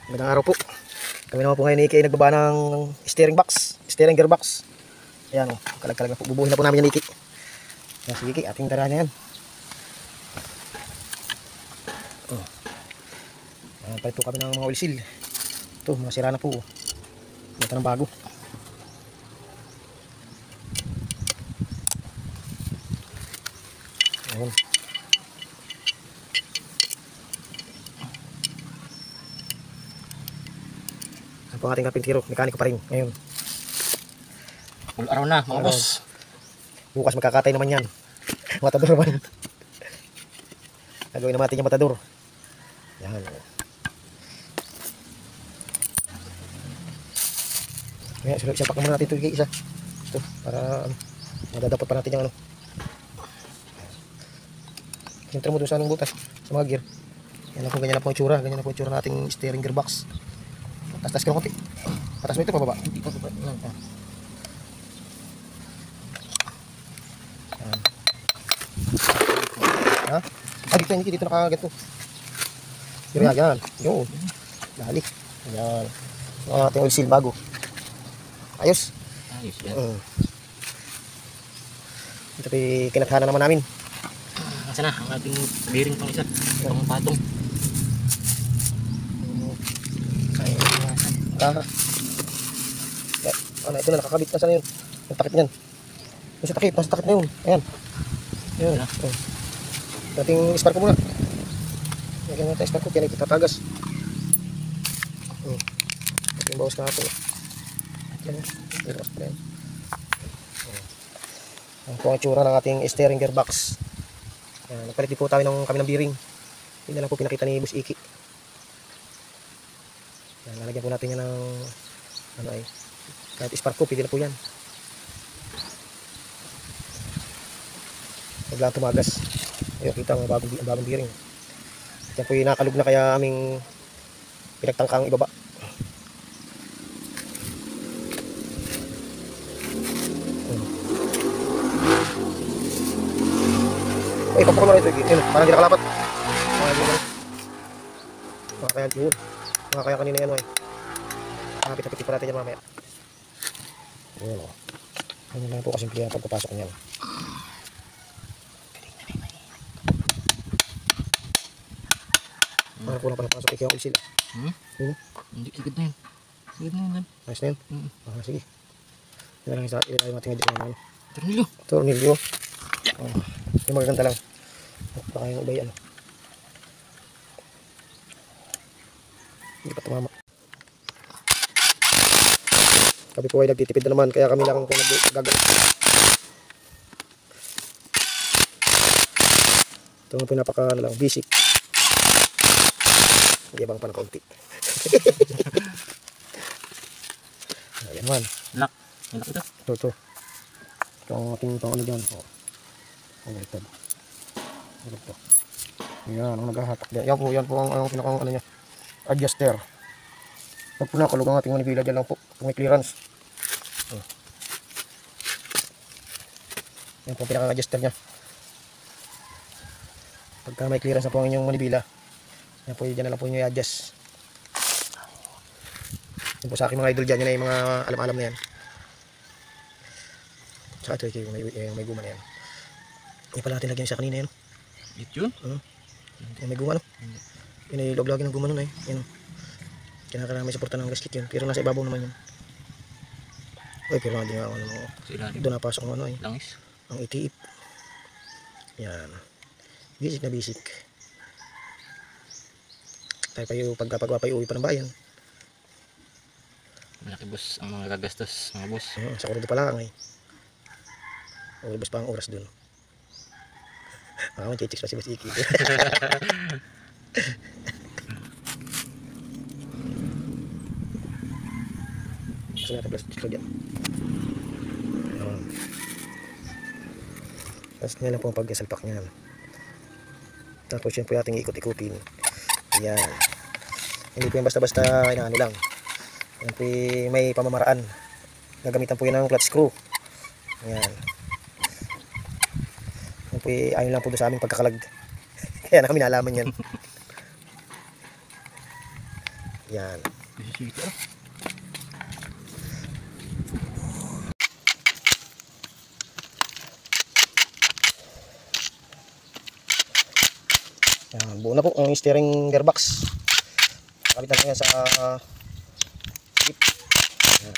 Magandang araw po. Kami naman po ngayon ni Iki ay nagbaba ng steering gearbox. Ayan o, kalag-kalag na po. Bubuhin na po namin yan Iki. Ayan, sige Iki, ating tarahan na yan. Ayan, palit po kami ng mga oil seal. Ito, mga sira na po. Ito ng bago. Ayan. Ayan po ang ating karpintero, mekaniko pa rin ngayon. Full araw na mga boss. Bukas magkakatay naman yan. Matador naman. Gagawin naman natin yung matador. Yan. Kaya isapak naman natin ito isa. Ito para madadapot pa natin yung ano. Sintro mo doon sa anong butas sa mga gear. Yan lang po, ganyan na po yung tsura. Ganyan na po yung tsura nating steering gearbox. Tas-tas ka ng konti. Patas mo ito pababa. Hindi pa baba lang. Ha? Ah, dito nakaganto. Yan, yan. Yun. Dali. Yan. Ang ating oil seal bago. Ayos. Ayos yan. Ito kinathanan naman namin. Asa na ang ating bearing pang isa. Pang patong. Ano, ito na nakakabit na sana yun. Yung takip niyan. Nasa takip na yun. Ayan. Ayan. Dating spark ko muna. Lagyan natin spark ko. Kaya itatagas. Ito yung bawas kahapon. Ayan. Bawas pa rin. Ang po ang itsura ng ating steering gearbox. Nagpalit din po tayo kami ng bearing. Yun na lang po pinakita ni Boss Iki. Lalagyan po natin yan ng ano ay kahit spark ko, pwede na po yan. Huwag lang tumagas. Ayun, kita ang bagong bearing. Yan po yung nakalug na kaya aming pinagtangkang ibaba. Ay, papukan mo na ito. Yun, parang hindi nakalapat. Kaya yun. Kaya kanina yan, kapit-kapit pa natin yan mamaya. Ayan o. Ganyan lang po kasimple ang pagpapasok niyan. Ano po lang panapasok ikaw ang isil? Hindi, sigod na yun. Sigod na yun. Ayos na yun? Sige. Yan lang isa. Ilagay natin medyo naman. Tornilyo. Tornilyo. Yung magaganda lang. Baka yung ubay ano. Hindi pa tumama. Kami po ay nagtitipid na naman kaya kami lang po nag-gagawin. Ito nga po napaka ano lang, basic. Yabang pa ng kaunti. Ayan man. Lock. Lock ito. Ito. Ito ang ating pang ano dyan. Ano ito. Ano ito. Ayan, ang naghahatak dyan. Yan po ang pinakang ano niya. Adjuster. Pag po nakalog ang ating manibila dyan lang po. Kung may clearance. Yan po ang pinakang adjuster niya. Pagka may clearance na po ang inyong manibila, yan po, dyan na lang po nyo i-adjust. Yan po sa aking mga idol dyan, yan ay mga alam-alam na yan. Saka ito may guma na yan. Yan pala natin lagyan sa kanina yan. Ito yun? Yan may guma no? Yan ay log lagi ng guma nun eh. Yan. Kinakailangan may supportan ng gasket yun. Pero nasa ibabaw naman yun. Uy, pero hindi nga ano. Doon napasok ng ano eh. Langis. Ang itiip. Yan. Basic na basic. Tayo pa yung pagkapagawa pa yung uwi pa ng bayan. Malaki boss ang mga gagastos mga boss. Sa kurudo pa lang eh. Ulibos pa ang oras dun. Mga chichicks pa si Boss Iki. Gusto natin plastic ko dyan. Tapos nila lang po ang pag-salpak niyan. Tapos yun po yung ating ikot-ikutin. Yan. Hindi po yung basta-basta inaano lang. Yan po may pamamaraan. Gagamitan po yun ng clutch screw. Yan. Yan po ayun lang po doon sa aming pagkakalag. Kaya na kami nalaman yan. Yan. Yan, buo na po ang steering gearbox. Kapitan ko yan sa jeep. Yan.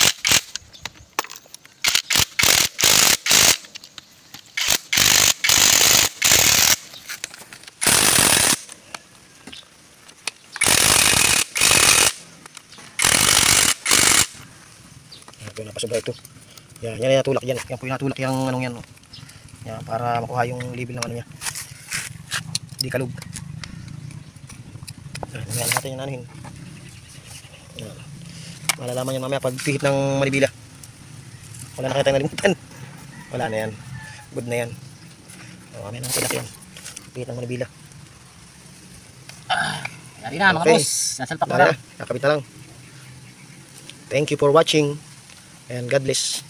Ito napasobra ito. Yan, yan yung natulak yan. Yan po yung natulak yung anong yan. Yan, para makuha yung level ng ano niya. Di kalug. Yan natin yung anuhin. Yan. Malalaman yan mamaya pag pihit ng manibila. Wala na kayo tayong nalimutan. Wala na yan. Good na yan. Mamaya na pilak yan. Pihit ng manibila. Yari na mga Okay. boss. Nasalpak na Wala lang. na. Nakapit na lang. Thank you for watching. And God bless.